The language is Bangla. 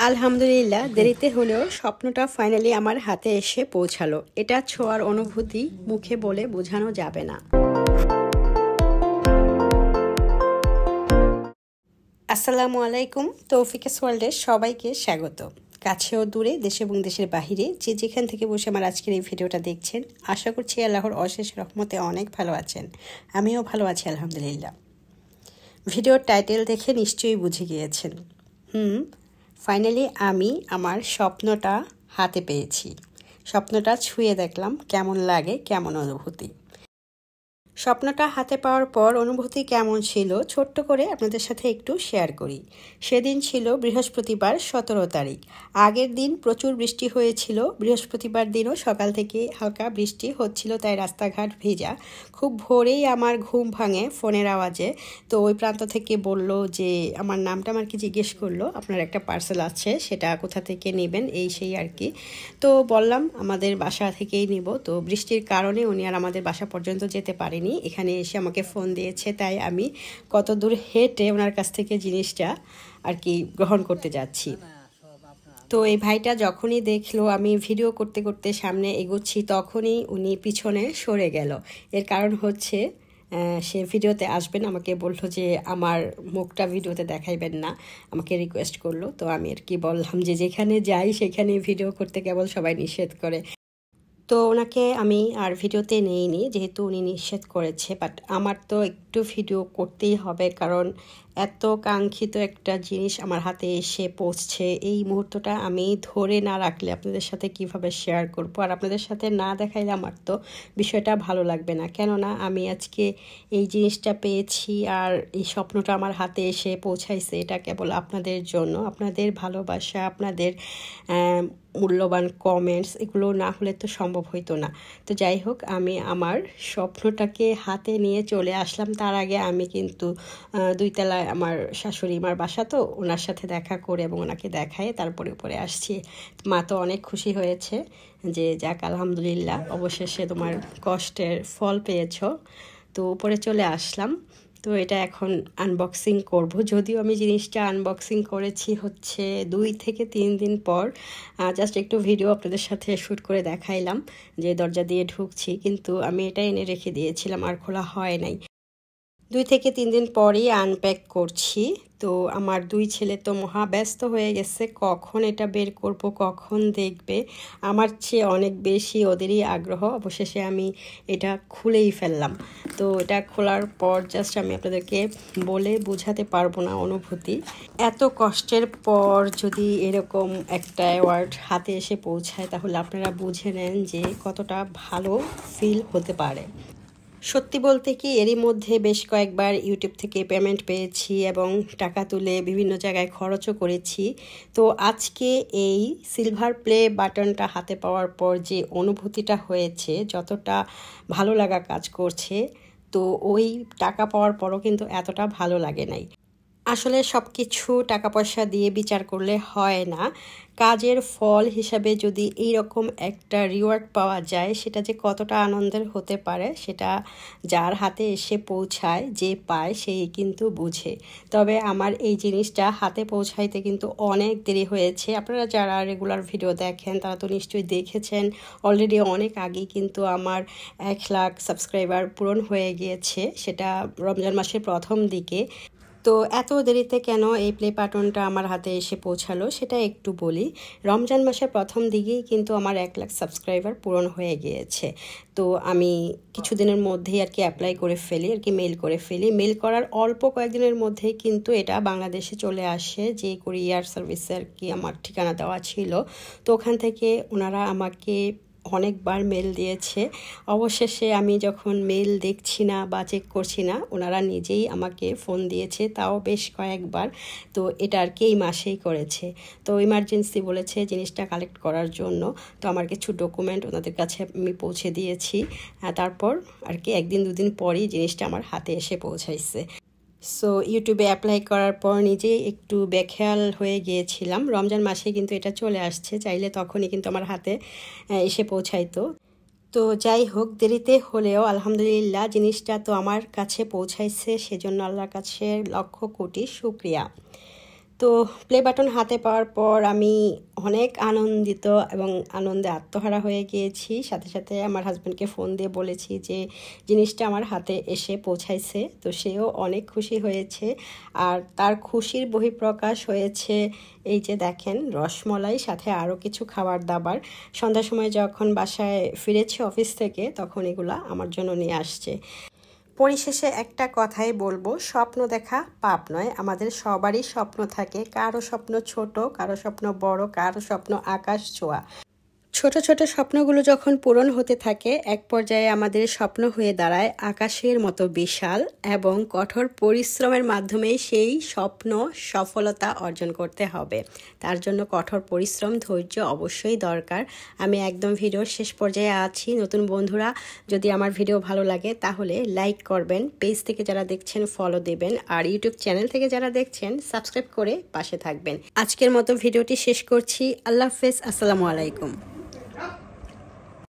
আলহামদুলিল্লাহ, দেরিতে হলেও স্বপ্নটা ফাইনালি আমার হাতে এসে পৌঁছালো। এটা ছোঁয়ার অনুভূতি মুখে বলে বোঝানো যাবে না। আসসালামু আলাইকুম, তৌফিকেস ওয়ার্ল্ডের সবাইকে স্বাগত। কাছে ও দূরে, দেশে এবং দেশের বাহিরে যে যেখান থেকে বসে আমার আজকের এই ভিডিওটা দেখছেন, আশা করছি আল্লাহর অশেষ রহমতে অনেক ভালো আছেন। আমিও ভালো আছি আলহামদুলিল্লাহ। ভিডিওর টাইটেল দেখে নিশ্চয়ই বুঝে গিয়েছেন। ফাইনালি আমি আমার স্বপ্নটা হাতে পেয়েছি। স্বপ্নটা ছুঁয়ে দেখলাম কেমন লাগে, কেমন অনুভূতি। স্বপ্নটা হাতে পাওয়ার পর অনুভূতি কেমন ছিল ছোট্ট করে আপনাদের সাথে একটু শেয়ার করি। সেদিন ছিল বৃহস্পতিবার 17 তারিখ। আগের দিন প্রচুর বৃষ্টি হয়েছিল। বৃহস্পতিবার দিনও সকাল থেকে হালকা বৃষ্টি হচ্ছিল, তাই রাস্তাঘাট ভেজা। খুব ভোরেই আমার ঘুম ভাঙে ফোনের আওয়াজে। তো ওই প্রান্ত থেকে বলল যে আমার নামটা আমাকে জিজ্ঞেস করলো, আপনার একটা পার্সেল আছে, সেটা কোথা থেকে নেবেন, এই সেই আর কি। তো বললাম আমাদের বাসা থেকেই নিব। তো বৃষ্টির কারণে উনি আর আমাদের বাসা পর্যন্ত যেতে পারেনি, এখানে এসে আমাকে ফোন দিয়েছে, তাই আমি কত দূর হেঁটে ওনার কাছ থেকে জিনিসটা আর কি গ্রহণ করতে যাচ্ছি। তো এই ভাইটা যখনই দেখলো আমি ভিডিও করতে করতে সামনে এগোচ্ছি, তখনই উনি পিছনে সরে গেল। এর কারণ হচ্ছে সে ভিডিওতে আসবেন, আমাকে বললো যে আমার মুখটা ভিডিওতে দেখাইবেন না, আমাকে রিকোয়েস্ট করলো। তো আমি আর কি বললাম যে যেখানে যাই সেখানে ভিডিও করতে কেবল সবাই নিষেধ করে। তো ওনাকে আমি আর ভিডিওতে নেইনি, যেহেতু উনি নিষেধ করেছে। বাট আমার তো একটু ভিডিও করতেই হবে, কারণ এত কাঙ্ক্ষিত একটা জিনিস আমার হাতে এসে পৌঁছছে। এই মুহূর্তটা আমি ধরে না রাখলে আপনাদের সাথে কিভাবে শেয়ার করব, আর আপনাদের সাথে না দেখাইলে আমার তো বিষয়টা ভালো লাগবে না। কেননা আমি আজকে এই জিনিসটা পেয়েছি আর এই স্বপ্নটা আমার হাতে এসে পৌঁছাইছে, এটা কেবল আপনাদের জন্য। আপনাদের ভালোবাসা, আপনাদের মূল্যবান কমেন্টস, এগুলো না হলে তো সম্ভব হইতো না। তো যাই হোক, আমি আমার স্বপ্নটাকে হাতে নিয়ে চলে আসলাম। তার আগে আমি কিন্তু 2 তলায় আমার শাশুড়ি মার বাসা, তো ওনার সাথে দেখা করে এবং ওনাকে দেখায় তারপরে উপরে আসছি। মা তো অনেক খুশি হয়েছে যে যাক আলহামদুলিল্লাহ, অবশেষে তোমার কষ্টের ফল পেয়েছো। তো উপরে চলে আসলাম। তো এটা এখন আনবক্সিং করব। যদিও আমি জিনিসটা আনবক্সিং করেছি হচ্ছে 2 থেকে 3 দিন পর। জাস্ট একটু ভিডিও আপনাদের সাথে শ্যুট করে দেখাইলাম যে দরজা দিয়ে ঢুকছি, কিন্তু আমি এটা এনে রেখে দিয়েছিলাম, আর খোলা হয় নাই। 2 থেকে 3 দিন পরই আনপ্যাক করছি। তো আমার 2 ছেলে তো মহা ব্যস্ত হয়ে গেছে, কখন এটা বের করব, কখন দেখবে। আমার চেয়ে অনেক বেশি ওদেরই আগ্রহ। অবশেষে আমি এটা খুলেই ফেললাম। তো এটা খোলার পর জাস্ট আমি আপনাদেরকে বলে বোঝাতে পারবো না অনুভূতি। এত কষ্টের পর যদি এরকম একটা অ্যাওয়ার্ড হাতে এসে পৌঁছায়, তাহলে আপনারা বুঝে নেন যে কতটা ভালো ফিল হতে পারে। সত্যি বলতে কি, এরই মধ্যে বেশ কয়েকবার ইউটিউব থেকে পেমেন্ট পেয়েছি এবং টাকা তুলে বিভিন্ন জায়গায় খরচও করেছি। তো আজকে এই সিলভার প্লে বাটনটা হাতে পাওয়ার পর যে অনুভূতিটা হয়েছে, যতটা ভালো লাগা কাজ করছে, তো ওই টাকা পাওয়ার পরও কিন্তু এতটা ভালো লাগে নাই। আসলে সব কিছু টাকা পয়সা দিয়ে বিচার করলে হয় না। কাজের ফল হিসাবে যদি এইরকম একটা রিওয়ার্ড পাওয়া যায়, সেটা যে কতটা আনন্দের হতে পারে, সেটা যার হাতে এসে পৌঁছায়, যে পায় সেই কিন্তু বুঝে। তবে আমার এই জিনিসটা হাতে পৌঁছাইতে কিন্তু অনেক দেরি হয়েছে। আপনারা যারা রেগুলার ভিডিও দেখেন তারা তো নিশ্চয়ই দেখেছেন, অলরেডি অনেক আগেই কিন্তু আমার 1 লাখ সাবস্ক্রাইবার পূরণ হয়ে গিয়েছে, সেটা রমজান মাসের প্রথম দিকে। তো এত দেরিতে কেন এই প্লে বাটনটা আমার হাতে এসে পৌঁছালো সেটা একটু বলি। রমজান মাসের প্রথম দিকেই কিন্তু আমার 1 লাখ সাবস্ক্রাইবার পূরণ হয়ে গিয়েছে। তো আমি কিছুদিনের মধ্যেই আর কি অ্যাপ্লাই করে ফেলি, আর কি মেল করে ফেলি। মেল করার অল্প কয়েকদিনের মধ্যেই কিন্তু এটা বাংলাদেশে চলে আসে, যে কুরিয়ার সার্ভিসে আর কি আমার ঠিকানা দেওয়া ছিল। তো ওখান থেকে ওনারা আমাকে অনেকবার মেল দিয়েছে। অবশেষে আমি যখন মেল দেখছি না বা চেক করছি না, ওনারা নিজেই আমাকে ফোন দিয়েছে, তাও বেশ কয়েকবার। তো এটা আর কি এই মাসেই করেছে। তো ইমার্জেন্সি বলেছে জিনিসটা কালেক্ট করার জন্য। তো আমার কিছু ডকুমেন্ট ওনাদের কাছে আমি পৌঁছে দিয়েছি। তারপর আর কি 1-2 দিন পরই জিনিসটা আমার হাতে এসে পৌঁছাইছে। সো ইউটিউবে অ্যাপ্লাই করার পর নিজেই একটু বেখেয়াল হয়ে গিয়েছিলাম। রমজান মাসে কিন্তু এটা চলে আসছে, চাইলে তখনই কিন্তু আমার হাতে এসে পৌঁছাইতো। তো যাই হোক, দেরিতে হলেও আলহামদুলিল্লাহ জিনিসটা তো আমার কাছে পৌঁছাইছে, সেজন্য আল্লাহর কাছে লক্ষ কোটি শুকরিয়া। তো প্লে বাটন হাতে পাওয়ার পর আমি অনেক আনন্দিত এবং আনন্দে আত্মহারা হয়ে গিয়েছি। সাথে সাথে আমার হাজব্যান্ডকে ফোন দিয়ে বলেছি যে জিনিসটা আমার হাতে এসে পৌঁছাইছে। তো সেও অনেক খুশি হয়েছে, আর তার খুশির বহিঃপ্রকাশ হয়েছে এই যে দেখেন রসমলাই, সাথে আরও কিছু খাবার দাবার। সন্ধ্যার সময় যখন বাসায় ফিরেছি অফিস থেকে তখন এগুলা আমার জন্য নিয়ে আসছে। পরিশেষে একটা কথাই বলবো, স্বপ্ন দেখা পাপ নয়। আমাদের সবারই স্বপ্ন থাকে, কারো স্বপ্ন ছোট, কারো স্বপ্ন বড়, কারো স্বপ্ন আকাশ ছোঁয়া। ছোট ছোট স্বপ্নগুলো যখন পূরণ হতে থাকে এক পর্যায়ে আমাদের স্বপ্ন হয়ে দাঁড়ায় আকাশের মতো বিশাল, এবং কঠোর পরিশ্রমের মাধ্যমেই সেই স্বপ্ন সফলতা অর্জন করতে হবে। তার জন্য কঠোর পরিশ্রম, ধৈর্য অবশ্যই দরকার। আমি একদম ভিডিওর শেষ পর্যায়ে আছি। নতুন বন্ধুরা যদি আমার ভিডিও ভালো লাগে তাহলে লাইক করবেন, পেজ থেকে যারা দেখছেন ফলো দেবেন, আর ইউটিউব চ্যানেল থেকে যারা দেখছেন সাবস্ক্রাইব করে পাশে থাকবেন। আজকের মতো ভিডিওটি শেষ করছি। আল্লাহ হাফেজ, আসসালামু আলাইকুম।